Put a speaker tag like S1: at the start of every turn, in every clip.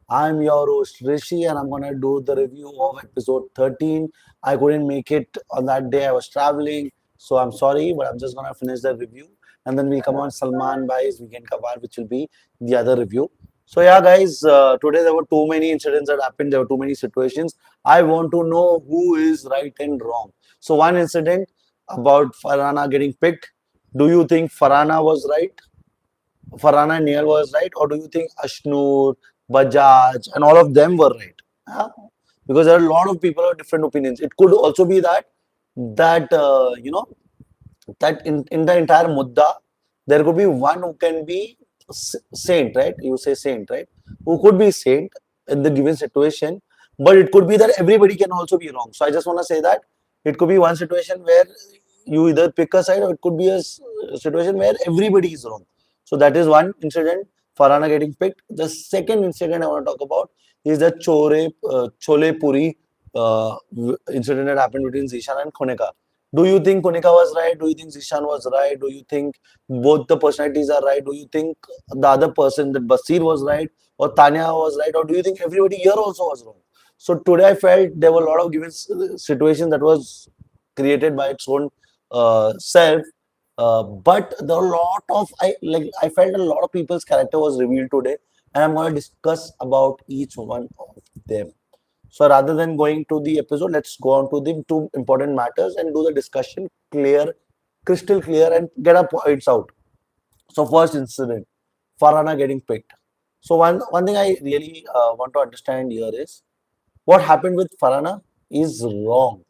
S1: I'm your host Rishi, and I'm gonna do the review of episode 13. I couldn't make it on that day, I was traveling, so I'm sorry, but I'm just gonna finish the review and then we'll come on Salman Bhai's Weekend Kabar, which will be the other review. So, yeah, guys, today there were too many incidents that happened, there were too many situations. I want to know who is right and wrong. So, one incident about Farhana getting picked. Do you think Farhana was right? Farhana and Neil was right, or do you think Ashnur, Bajaj, and all of them were right? Huh? Because there are a lot of people with different opinions. It could also be that in the entire mudda, there could be one who can be saint, right? You say saint, right? Who could be saint in the given situation, but it could be that everybody can also be wrong. So I just want to say that it could be one situation where you either pick a side, or it could be a situation where everybody is wrong. So that is one incident, Farhana getting picked. The second incident I want to talk about is the Chole Puri incident that happened between Zeeshan and Kunickaa. Do you think Kunickaa was right? Do you think Zeeshan was right? Do you think both the personalities are right? Do you think the other person, that Basir, was right, or Tanya was right, or do you think everybody here also was wrong? So today I felt there were a lot of given situations that was created by its own self, but there are a lot of I felt a lot of people's character was revealed today, and I'm going to discuss about each one of them. So rather than going to the episode, let's go on to the two important matters and do the discussion clear, crystal clear, and get our points out. So first incident, Farhana getting picked. So one thing I really want to understand here is what happened with Farhana is wrong.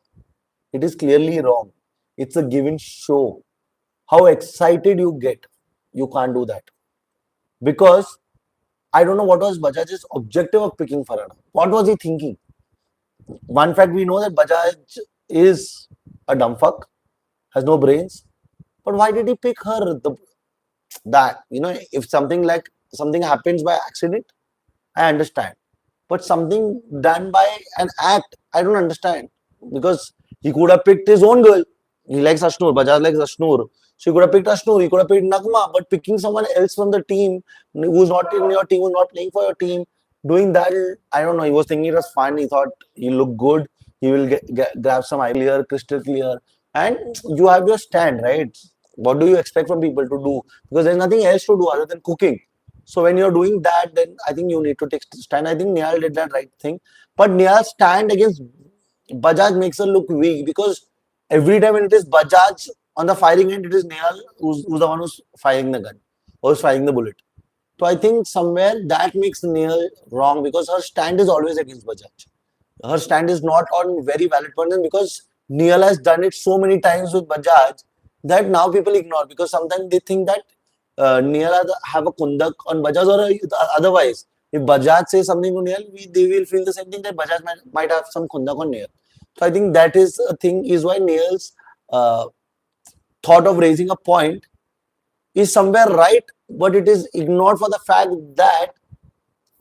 S1: It is clearly wrong. It's a given show. How excited you get, you can't do that because I don't know what was Bajaj's objective of picking Farhana. What was he thinking? One fact we know that Bajaj is a dumb fuck, has no brains. But why did he pick her? If something happens by accident, I understand. But something done by an act, I don't understand. Because he could have picked his own girl. He likes Ashnur, Bajaj likes Ashnur. So he could have picked Ashnur, he could have picked Nagma, but picking someone else from the team who's not in your team, who's not playing for your team, doing that, I don't know. He was thinking it was fun. He thought he looked good. He will grab some eye clear, crystal clear. And you have your stand, right? What do you expect from people to do? Because there's nothing else to do other than cooking. So when you're doing that, then I think you need to take stand. I think Nihal did that right thing. But Nihal's stand against Bajaj makes her look weak because every time when it is Bajaj on the firing end, it is Nihal who's the one who's firing the gun or who's firing the bullet. So I think somewhere that makes Nihal wrong because her stand is always against Bajaj. Her stand is not on very valid points, and because Nihal has done it so many times with Bajaj that now people ignore because sometimes they think that Nihal have a kundak on Bajaj or otherwise. If Bajaj says something to Nihal, they will feel the same thing that Bajaj might have some kundak on Nihal. So I think that is a thing is why Nihal's uh, thought of raising a point is somewhere right, but it is ignored for the fact that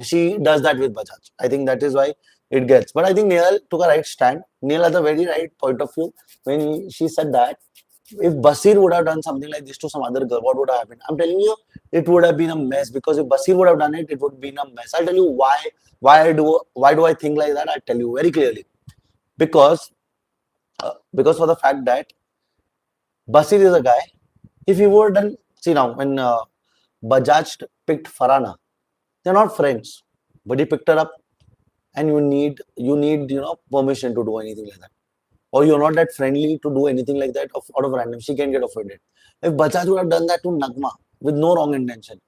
S1: she does that with Bajaj. I think that is why it gets. But I think Nehal took a right stand. Nehal had a very right point of view when she said that if Basir would have done something like this to some other girl, what would have happened? I'm telling you, it would have been a mess because if Basir would have done it, it would have been a mess. I'll tell you why. Why do I think like that? I'll tell you very clearly. Because because for the fact that Basir is a guy. If he would have done, see now when Bajaj picked Farhana, they're not friends, but he picked her up and you need permission to do anything like that, or you're not that friendly to do anything like that out of random. She can get offended. If Bajaj would have done that to Nagma with no wrong intention,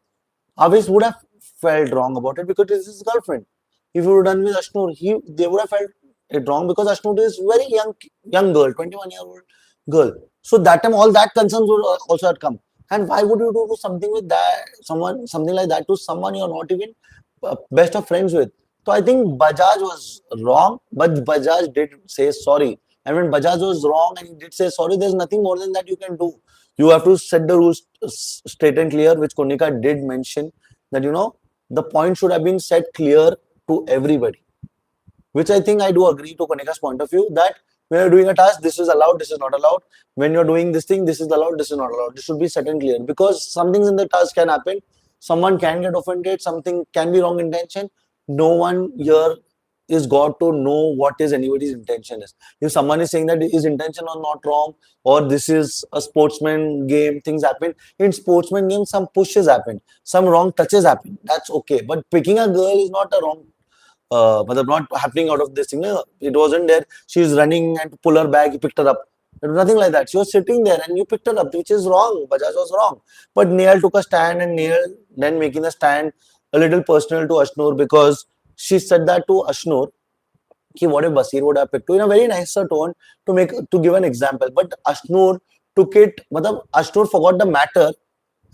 S1: Avis would have felt wrong about it because it's his girlfriend. If he would have done with Ashnur, they would have felt it wrong because Ashnur is very young girl, 21-year-old girl. So that time all that concerns would also have come. And why would you do something with that something like that to someone you're not even best of friends with? So I think Bajaj was wrong, but Bajaj did say sorry. And when Bajaj was wrong and he did say sorry, there's nothing more than that you can do. You have to set the rules straight and clear, which Kunickaa did mention that the point should have been set clear to everybody. Which I think I do agree to Kunicka's point of view that when you're doing a task, this is allowed, this is not allowed. When you're doing this thing, this is allowed, this is not allowed. This should be set and clear because some things in the task can happen. Someone can get offended, something can be wrong intention. no one here is got to know what is anybody's intention is. If someone is saying that his intention was not wrong, or this is a sportsman game, things happen. In sportsman games, some pushes happen, some wrong touches happen. That's okay. But picking a girl is not a wrong but not happening out of this thing. No, it wasn't there. She's running and to pull her bag, he picked her up. It was nothing like that. She was sitting there and you picked her up, which is wrong. Bajaj was wrong. But Neil took a stand and Neil then making the stand a little personal to Ashnur because she said that to Ashnur. Ki what if Basir would have picked you in a very nicer tone to give an example. But Ashnur took it, Ashnur forgot the matter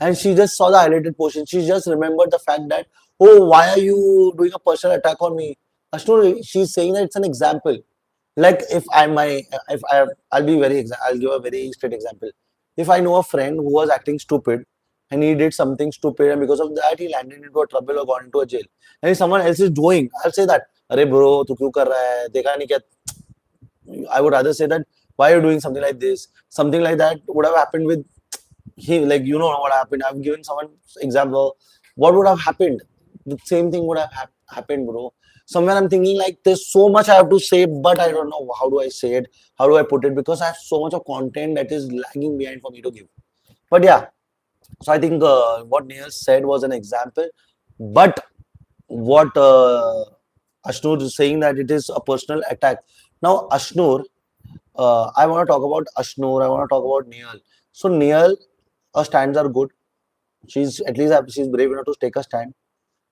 S1: and she just saw the highlighted portion. She just remembered the fact that, oh, why are you doing a personal attack on me? Ashton, she's saying that it's an example. Like I'll be I'll give a very straight example. If I know a friend who was acting stupid and he did something stupid and because of that he landed into a trouble or gone into a jail, and if someone else is doing, I'll say that, अरे bro, तू क्यों कर रहा है? देखा नहीं क्या? I would rather say that why are you doing something like this? Something like that would have happened with he, like, you know what happened. I've given someone example. What would have happened? The same thing would have happened, bro. Somewhere I'm thinking like there's so much I have to say, but I don't know how do I say it, how do I put it, because I have so much of content that is lagging behind for me to give. But yeah, so I think what Neil said was an example, but what Ashnur is saying that it is a personal attack. Now Ashnur, I want to talk about Ashnur. I want to talk about Neil. So Neil, her stands are good. She's at least she's brave enough to take a stand.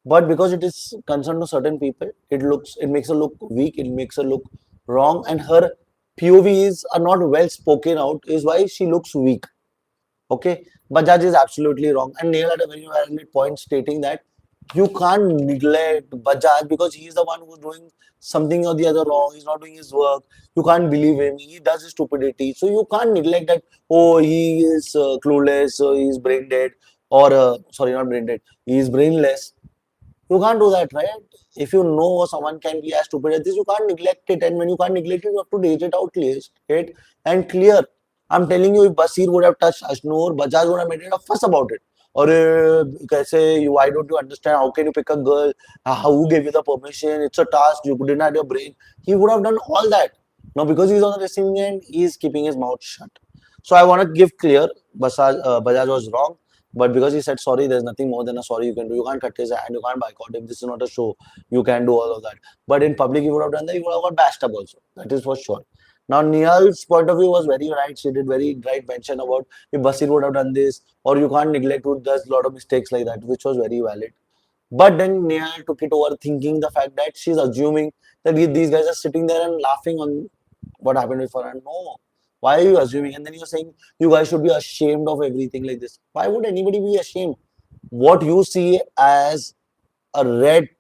S1: But because it is concerned to certain people, it makes her look weak. It makes her look wrong, and her POVs are not well spoken out. Is why she looks weak. Okay, Bajaj is absolutely wrong, and Neil had a very valid point stating that you can't neglect Bajaj because he's the one who's doing something or the other wrong. He's not doing his work. You can't believe him. He does his stupidity. So you can't neglect that. Oh, he is clueless. He's brain dead. Or sorry, not brain dead. He is brainless. You can't do that, right? If you know someone can be as stupid as this, you can't neglect it. And when you can't neglect it, you have to date it out clear, straight and clear. I'm telling you, if Basir would have touched Ashnur, Bajaj would have made it a fuss about it. Or kaise, you, why don't you understand? How can you pick a girl? Who gave you the permission? It's a task. You didn't have your brain. He would have done all that. Now, because he's on the receiving end, he's keeping his mouth shut. So I want to give clear. Bajaj was wrong. But because he said sorry, there's nothing more than a sorry you can do. You can't cut his hand, you can't boycott him. This is not a show. You can do all of that. But in public, you would have done that, you would have got bashed up also. That is for sure. Now, Nihal's point of view was very right. She did very right mention about if Basir would have done this, or you can't neglect who does a lot of mistakes like that, which was very valid. But then Nihal took it over, thinking the fact that she's assuming that these guys are sitting there and laughing on what happened with Farhana. No. Why are you assuming? And then you're saying you guys should be ashamed of everything like this. Why would anybody be ashamed? What you see as a red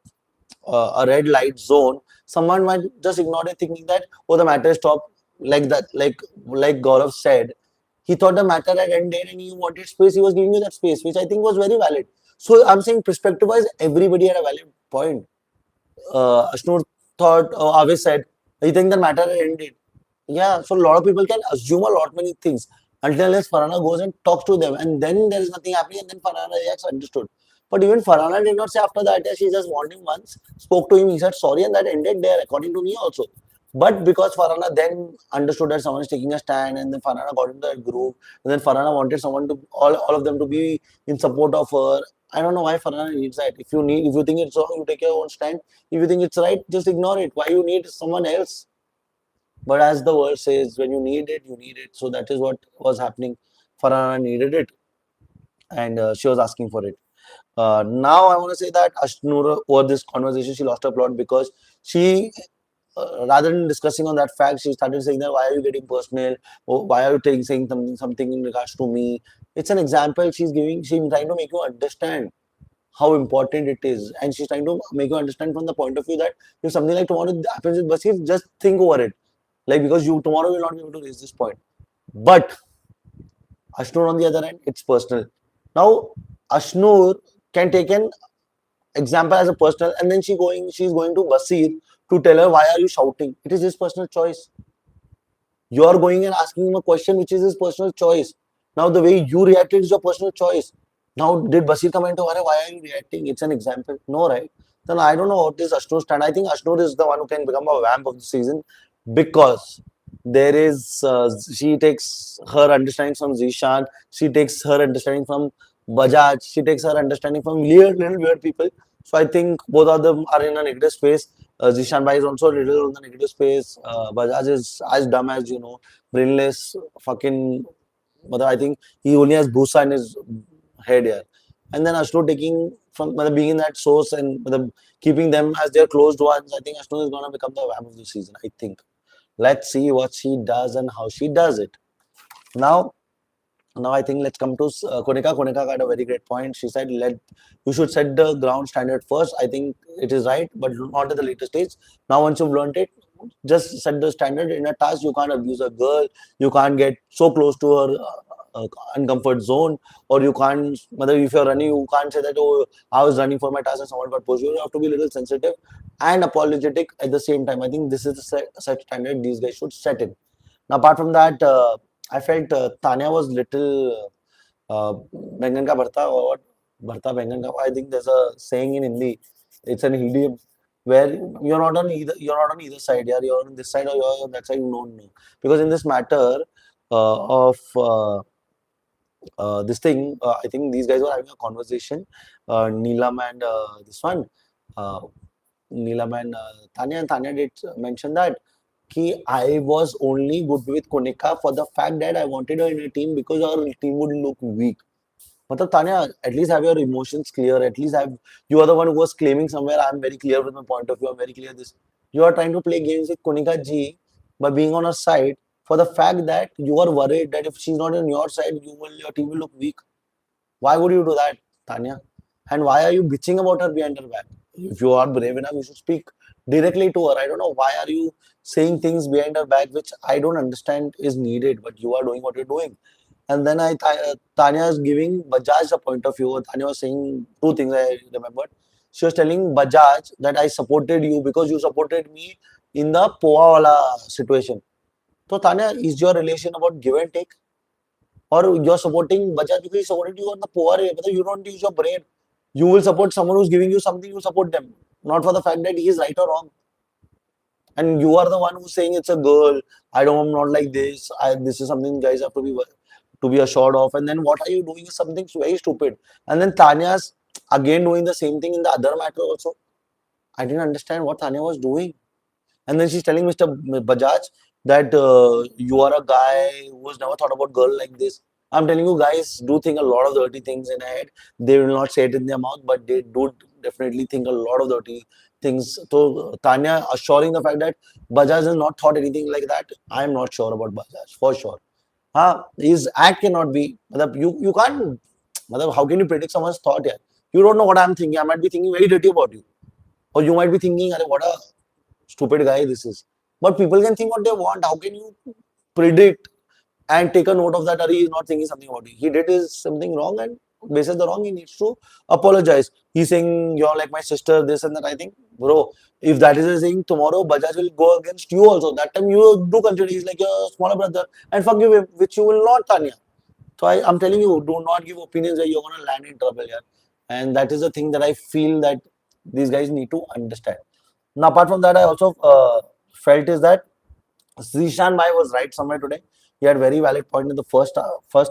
S1: light zone, someone might just ignore it, thinking that, oh, the matter is stopped, like that, like Gaurav said. He thought the matter had ended and he wanted space. He was giving you that space, which I think was very valid. So I'm saying perspective-wise, everybody had a valid point. Ashnur thought, Avis said, he think the matter had ended. Yeah, so a lot of people can assume a lot many things until unless Farhana goes and talks to them, and then there is nothing happening, and then Farhana reacts, understood. But even Farhana did not say after that, yeah, she just warned him once, spoke to him, he said sorry, and that ended there, according to me also. But because Farhana then understood that someone is taking a stand, and then Farhana got into that group, and then Farhana wanted someone to all of them to be in support of her. I don't know why Farhana needs that. If you think it's wrong, you take your own stand. If you think it's right, just ignore it. Why you need someone else? But as the word says, when you need it, you need it. So that is what was happening. Farhana needed it, and she was asking for it. Now I want to say that Ashnur, over this conversation, she lost her plot because she, rather than discussing on that fact, she started saying that why are you getting personal? Or why are you saying something in regards to me? It's an example she's giving. She's trying to make you understand how important it is, and she's trying to make you understand from the point of view that if something like tomorrow happens with Basir, just think over it. Like, because you tomorrow will not be able to raise this point. But Ashnur, on the other hand, it's personal. Now, Ashnur can take an example as a personal, and then she's going to Basir to tell her, why are you shouting? It is his personal choice. You are going and asking him a question which is his personal choice. Now, the way you reacted is your personal choice. Now, did Basir come into why are you reacting? It's an example. No, right? then I don't know what is Ashnoor's stand. I think Ashnoor is the one who can become a vamp of the season because there is she takes her understanding from Zeeshan, she takes her understanding from Bajaj, she takes her understanding from little weird people. So I think both of them are in a negative space. Zeeshan Bhai is also a little on the negative space. Bajaj is as dumb as brainless, fucking. I think he only has Bhusa in his head here. And then Ashno taking from being in that source and keeping them as their closed ones, I think Ashno is going to become the vamp of the season. I think. Let's see what she does and how she does it. Now, now I think let's come to Kunickaa. Kunickaa got a very great point. She said, "Let you should set the ground standard first." I think it is right, but not at the later stage. Now, once you've learned it, just set the standard in a task. You can't abuse a girl. You can't get so close to her uncomfort zone, or you can't. Whether if you're running, you can't say that oh, I was running for my task and someone got pushed. You have to be a little sensitive and apologetic at the same time. I think this is the set standard these guys should set it. Now, apart from that, I felt Tanya was little बैंगन का भरता or what? Bharta बैंगन का. I think there's a saying in Hindi. It's an idiom where you're not on either side. You're on this side or you're on that side. You don't know because in this matter of this thing, I think these guys were having a conversation. Neelam and this one, uh, Neelam and Tanya did mention that I was only good with Kunickaa for the fact that I wanted her in a team because our team would look weak. Matlab, Tanya, at least have your emotions clear. At least have you are the one who was claiming somewhere. I'm very clear with my point of view. I'm very clear this. You are trying to play games with Kunickaa ji by being on her side for the fact that you are worried that if she's not on your side, your team will look weak. Why would you do that, Tanya? And why are you bitching about her behind her back? If you are brave enough, you should speak directly to her. I don't know why are you saying things behind her back which I don't understand is needed, but you are doing what you're doing. And then Tanya is giving Bajaj a point of view. Tanya was saying two things I remembered. She was telling Bajaj that I supported you because you supported me in the Poa wala situation. So Tanya, is your relation about give and take? Or you're supporting Bajaj because he supported you on the poor way. But you don't use your brain. You will support someone who's giving you something, you support them. Not for the fact that he is right or wrong. And you are the one who's saying it's a girl. I'm not like this. This is something guys have to be assured of. And then what are you doing is something very stupid. And then Tanya's again doing the same thing in the other matter also. I didn't understand what Tanya was doing. And then she's telling Mr. Bajaj that you are a guy who has never thought about girl like this. I'm telling you, guys do think a lot of dirty things in their head. They will not say it in their mouth, but they do definitely think a lot of dirty things. So Tanya assuring the fact that Bajaj has not thought anything like that. I'm not sure about Bajaj for sure. His act cannot be. You can't. How can you predict someone's thought here? You don't know what I'm thinking. I might be thinking very dirty about you, or you might be thinking, what a stupid guy this is. But people can think what they want. How can you predict and take a note of that? Or he is not thinking something about it. He did is something wrong, and basis the wrong, he needs to apologize. He's saying you're like my sister, this and that. I think, bro, if that is a thing, tomorrow Bajaj will go against you also. That time you do consider he's like your smaller brother and forgive him, which you will not, Tanya. So I'm telling you, do not give opinions that you're gonna land in trouble here. And that is the thing that I feel that these guys need to understand. Now, apart from that, I also felt is that Zeeshan Bhai was right somewhere today. He had very valid point in the first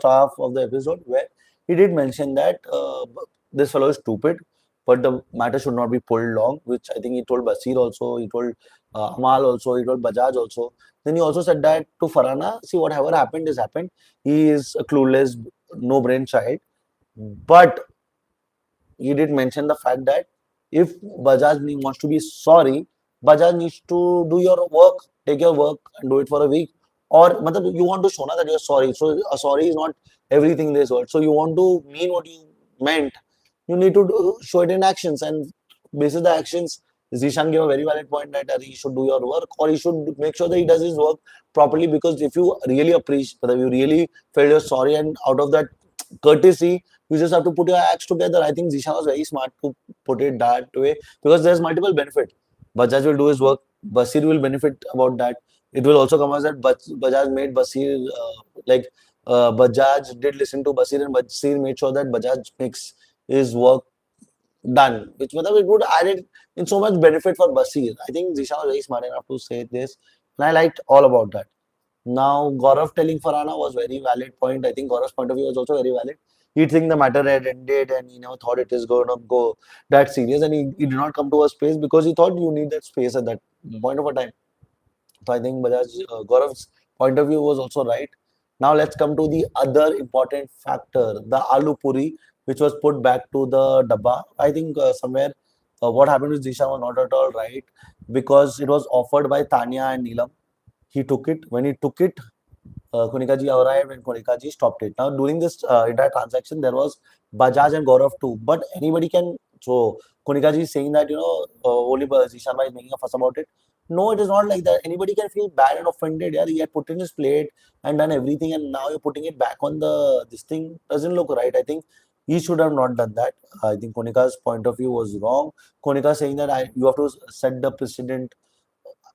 S1: half of the episode where he did mention that this fellow is stupid, but the matter should not be pulled long. Which I think he told Basir also, he told Amal also, he told Bajaj also. Then he also said that to Farhana, see whatever happened is happened. He is a clueless, no brain child, but he did mention the fact that if wants to be sorry, Bajaj needs to do your work, take your work and do it for a week. Or you want to show na that you're sorry. So a sorry is not everything in this world. So you want to mean what you meant. You need to show it in actions. And basis the actions, Zishan gave a very valid point that he should do your work or he should make sure that he does his work properly. Because if you really appreciate, you really felt you're sorry and out of that courtesy, you just have to put your acts together. I think Zishan was very smart to put it that way because there's multiple benefit. Bajaj will do his work. Basir will benefit about that. It will also come as that Bajaj made Basir Bajaj did listen to Basir and Basir made sure that Bajaj makes his work done. Which it would add it in so much benefit for Basir. I think Zisha was very smart enough to say this, and I liked all about that. Now, Gaurav telling Farhana was very valid point. I think Gaurav's point of view was also very valid. He think the matter had ended and he never thought it is going to go that serious, and he did not come to a space because he thought you need that space at that point of a time. So I think Gaurav's point of view was also right. Now let's come to the other important factor, the aloo puri, which was put back to the dabba. I think somewhere what happened with Zisha was not at all right because it was offered by Tanya and Neelam. He took it. When he took it, Kunickaa ji arrived and Kunickaa ji stopped it. Now, during this entire transaction, there was Bajaj and Gaurav too. But anybody can. So, Kunickaa ji is saying that, only Zishan is making a fuss about it. No, it is not like that. Anybody can feel bad and offended. Yeah, he had put in his plate and done everything, and now you're putting it back on the. This thing doesn't look right. I think he should have not done that. I think Kunikka's point of view was wrong. Kunikka saying that you have to set the precedent.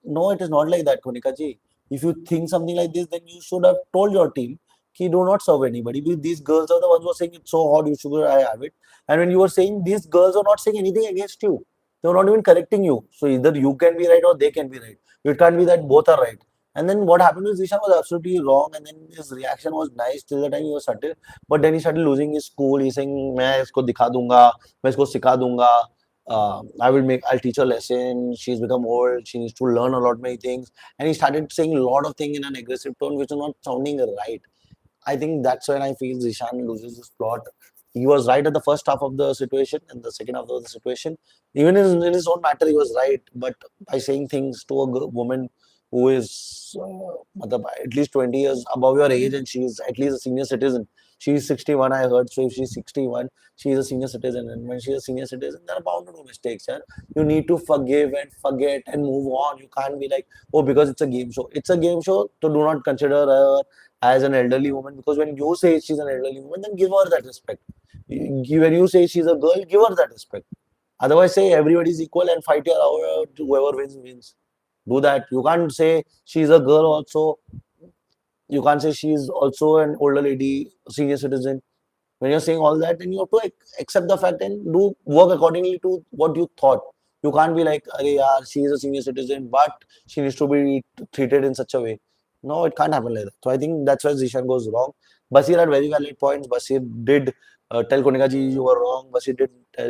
S1: No, it is not like that, Konika ji. If you think something like this, then you should have told your team, "Ki do not serve anybody." Because these girls are the ones who are saying it's so hot, you should I have it. And when you were saying these girls are not saying anything against you, they were not even correcting you. So either you can be right or they can be right. It can't be that both are right. And then what happened with Zishan was absolutely wrong. And then his reaction was nice till the time he was subtle. But then he started losing his cool. He's saying, "मैं इसको दिखा दूंगा, मैं इसको सिखा दूंगा." I'll teach her a lesson. She's become old. She needs to learn a lot many things. And he started saying a lot of things in an aggressive tone, which is not sounding right. I think that's when I feel Zishan loses his plot. He was right at the first half of the situation and the second half of the situation. Even in his own matter, he was right. But by saying things to a woman who is at least 20 years above your age and she is at least a senior citizen. She is 61, I heard. So if she's 61, she is a senior citizen. And when she's a senior citizen, there are bound to do mistakes. Yeah? You need to forgive and forget and move on. You can't be like, oh, because it's a game show. It's a game show, so do not consider her as an elderly woman because when you say she's an elderly woman, then give her that respect. When you say she's a girl, give her that respect. Otherwise, say everybody's equal and fight your hour, whoever wins, wins. Do that. You can't say she's a girl also. You can't say she's also an older lady, senior citizen. When you're saying all that, then you have to accept the fact and do work accordingly to what you thought. You can't be like, "Arey yaar, she is a senior citizen, but she needs to be treated in such a way." No, it can't happen like that. So I think that's where Zishan goes wrong. Basir had very valid points. Basir did tell Konika ji you were wrong. Basir did tell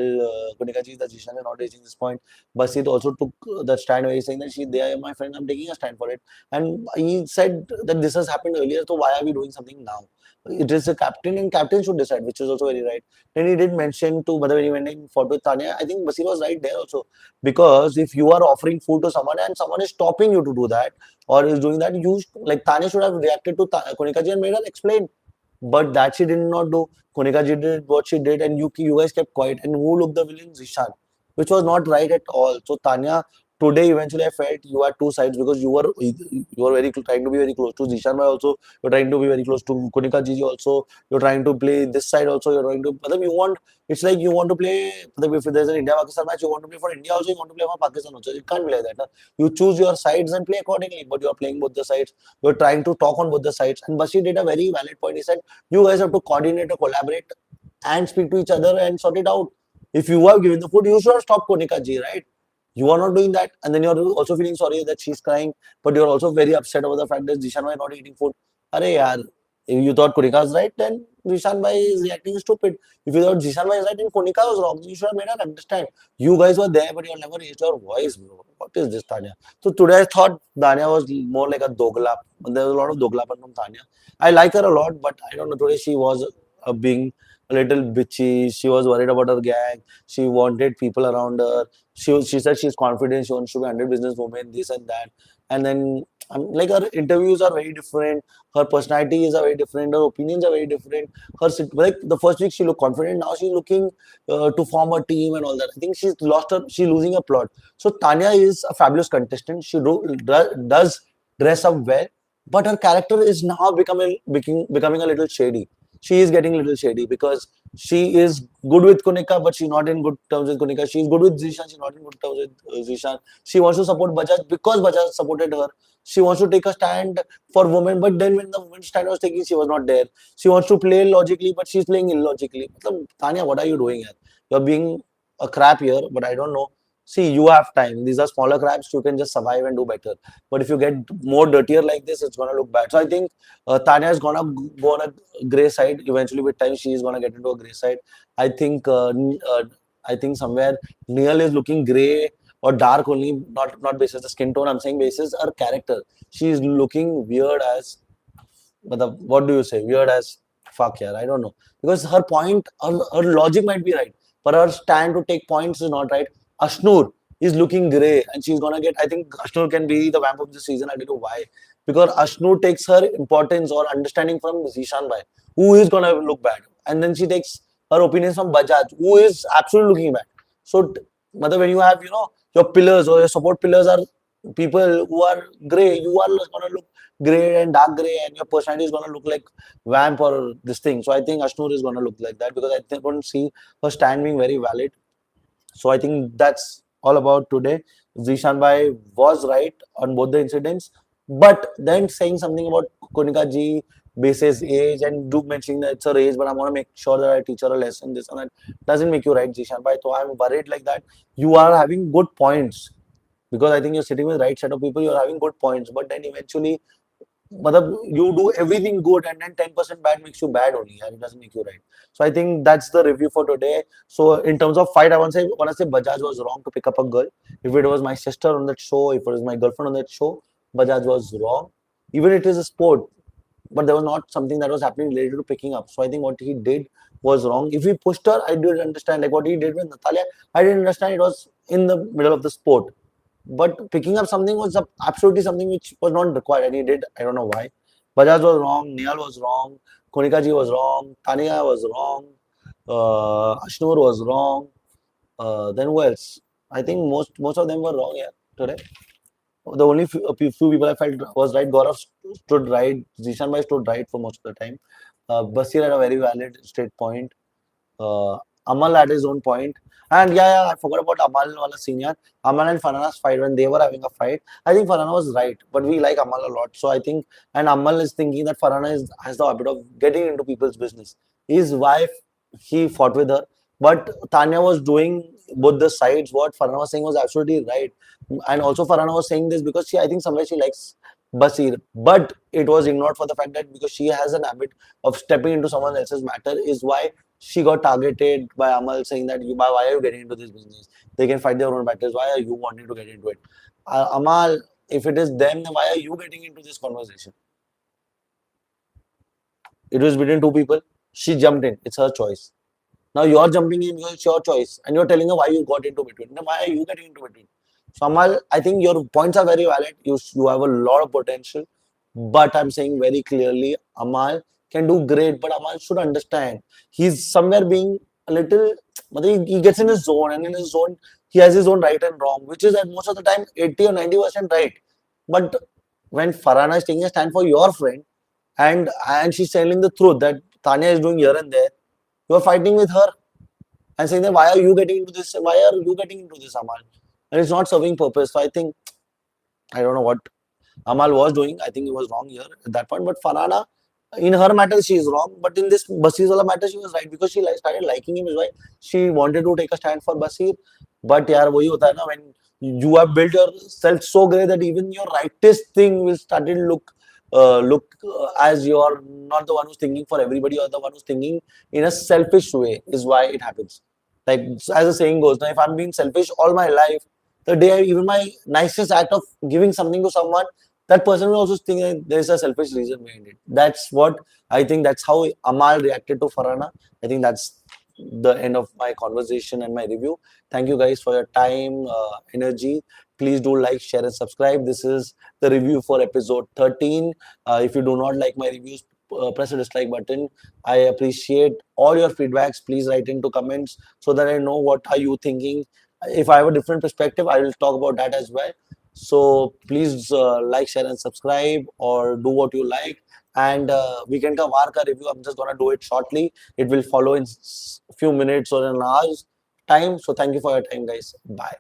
S1: Konika ji that Zishan is not reaching this point. Basir also took that stand where he's saying that they are my friend, I'm taking a stand for it. And he said that this has happened earlier, so why are we doing something now? It is the captain, and captain should decide, which is also very right. Then he did mention to, but when he went in for with Tanya, I think Basir was right there also. Because if you are offering food to someone and someone is stopping you to do that or is doing that, like Tanya should have reacted to Konika ji and made her explain. But that she did not do. Konika ji did what she did, and you guys kept quiet. And who looked the villain? Zishan, which was not right at all. So Tanya, today eventually I felt you had two sides because you were trying to be very close to Zishan Bhai also. You're trying to be very close to Konika ji also. You're trying to play this side also. You're trying to. You want. It's like you want to play. If there's an India-Pakistan match, you want to play for India also. You want to play for Pakistan also. It can't be like that. Na? You choose your sides and play accordingly. But you're playing both the sides. You're trying to talk on both the sides. And Bashir did a very valid point. He said you guys have to coordinate or collaborate and speak to each other and sort it out. If you are giving the food, you should have stopped Konika ji, right? You are not doing that, and then you're also feeling sorry that she's crying, but you're also very upset over the fact that Zishan Bhai not eating food. Arey yaar, if you thought Konika is right, then Zishan Bhai is reacting stupid. If you thought Zishan Bhai is right, then Konika was wrong. You should have made her understand. You guys were there, but you never raised your voice, bro. What is this, Tanya? So today I thought Tanya was more like a dogla. There was a lot of doglapan from Tanya. I like her a lot, but I don't know. Today she was being a little bitchy. She was worried about her gang. She wanted people around her. She said she's confident. She wants to be 100 businesswoman, this and that. And then like her interviews are very different. Her personality is very different. Her opinions are very different. Like the first week she looked confident. Now she's looking to form a team and all that. I think she's lost her. She's losing a plot. So Tanya is a fabulous contestant. She does dress up well, but her character is now becoming a little shady. She is getting a little shady because she is good with Kunickaa, but she's not in good terms with Kunickaa. She's good with Zeeshan, she's not in good terms with Zeeshan. She wants to support Bajaj because Bajaj supported her. She wants to take a stand for women, but then when the women's stand was taking, she was not there. She wants to play logically, but she's playing illogically. Tanya, what are you doing here? You're being a crap year, but I don't know. See, you have time. These are smaller craps. You can just survive and do better. But if you get more dirtier like this, it's gonna look bad. So I think Tanya is gonna go on a gray side. Eventually, with time, she is gonna get into a gray side. I think. I think somewhere Neil is looking gray or dark only, not basis the skin tone. I'm saying basis her character. She is looking weird as what do you say? Weird as fuck, yeah. I don't know. Because her logic might be right, but her stand to take points is not right. Ashnur is looking grey, and she's gonna get. I think Ashnur can be the vamp of the season. I don't know why. Because Ashnur takes her importance or understanding from Zeeshan Bhai, who is gonna look bad. And then she takes her opinions from Bajaj, who is absolutely looking bad. So, when you have, your pillars or your support pillars are people who are grey, you are gonna look grey and dark grey, and your personality is gonna look like vamp or this thing. So I think Ashnur is gonna look like that because don't see her stand being very valid. So I think that's all about today. Zishan Bhai was right on both the incidents, but then saying something about Kunickaa ji basis age and do mentioning that it's her age, but I want to make sure that I teach her a lesson. This and that doesn't make you right, Zishan Bhai. So I'm worried like that. You are having good points because I think you're sitting with the right set of people. You're having good points, but then eventually you do everything good and then 10% bad makes you bad only, and it doesn't make you right. So I think that's the review for today. So in terms of fight, I want to say Bajaj was wrong to pick up a girl. If it was my sister on that show, if it was my girlfriend on that show, Bajaj was wrong. Even it is a sport, but there was not something that was happening related to picking up. So I think what he did was wrong. If he pushed her, I did understand. Like what he did with Natalia, I didn't understand. It was in the middle of the sport. But picking up something was absolutely something which was not required, and he did. I don't know why. Bajaj was wrong, Nihal was wrong, Konikaji was wrong, Tania was wrong, Ashnur was wrong. Then who else? I think most of them were wrong. Yeah, today. The only few people I felt was right. Gaurav stood right. Zishan Bhai stood right for most of the time. Basir had a very valid straight point. Uh, Amal had his own point. And yeah, I forgot about Amal wala senior. Amal and Farhana's fight when they were having a fight. I think Farhana was right, but we like Amal a lot. So I think, and Amal is thinking that has the habit of getting into people's business. His wife, he fought with her, but Tanya was doing both the sides. What Farhana was saying was absolutely right. And also Farhana was saying this because I think somewhere she likes Basir, but it was ignored for the fact that because she has an habit of stepping into someone else's matter is why she got targeted by Amal saying that why are you getting into this business? They can fight their own battles. Why are you wanting to get into it? Amal, if it is them, then why are you getting into this conversation? It was between two people. She jumped in. It's her choice. Now you're jumping in. It's your choice, and you're telling her why you got into between. Then why are you getting into between? So Amal, I think your points are very valid. You have a lot of potential, but I'm saying very clearly, Amal can do great, but Amal should understand he's somewhere being a little. He gets in his zone, and in his zone, he has his own right and wrong, which is at most of the time 80 or 90% right. But when Farhana is taking a stand for your friend, and she's telling the truth that Tanya is doing here and there, you are fighting with her and saying that why are you getting into this? Why are you getting into this, Amal? And it's not serving purpose. So I think I don't know what Amal was doing. I think he was wrong here at that point. But Farhana, in her matter, she is wrong. But in this Basir's matter, she was right because she started liking him. Is why she wanted to take a stand for Basir. But yaar, वही होता है ना, when you have built yourself so great that even your rightest thing will start to look as you're not the one who's thinking for everybody or the one who's thinking in a selfish way is why it happens. Like as the saying goes, now if I'm being selfish all my life, the day even my nicest act of giving something to someone, that person will also think that there's a selfish reason behind it. That's what I think. That's how Amal reacted to Farhana. I think that's the end of my conversation and my review. Thank you guys for your time, energy. Please do like, share, and subscribe. This is the review for episode 13. If you do not like my reviews, press the dislike button. I appreciate all your feedbacks. Please write into comments so that I know what are you thinking. If I have a different perspective, I will talk about that as well. So please like, share, and subscribe, or do what you like. And weekend ka war ka review, I'm just gonna do it shortly. It will follow in few minutes or an hour's time. So thank you for your time, guys. Bye.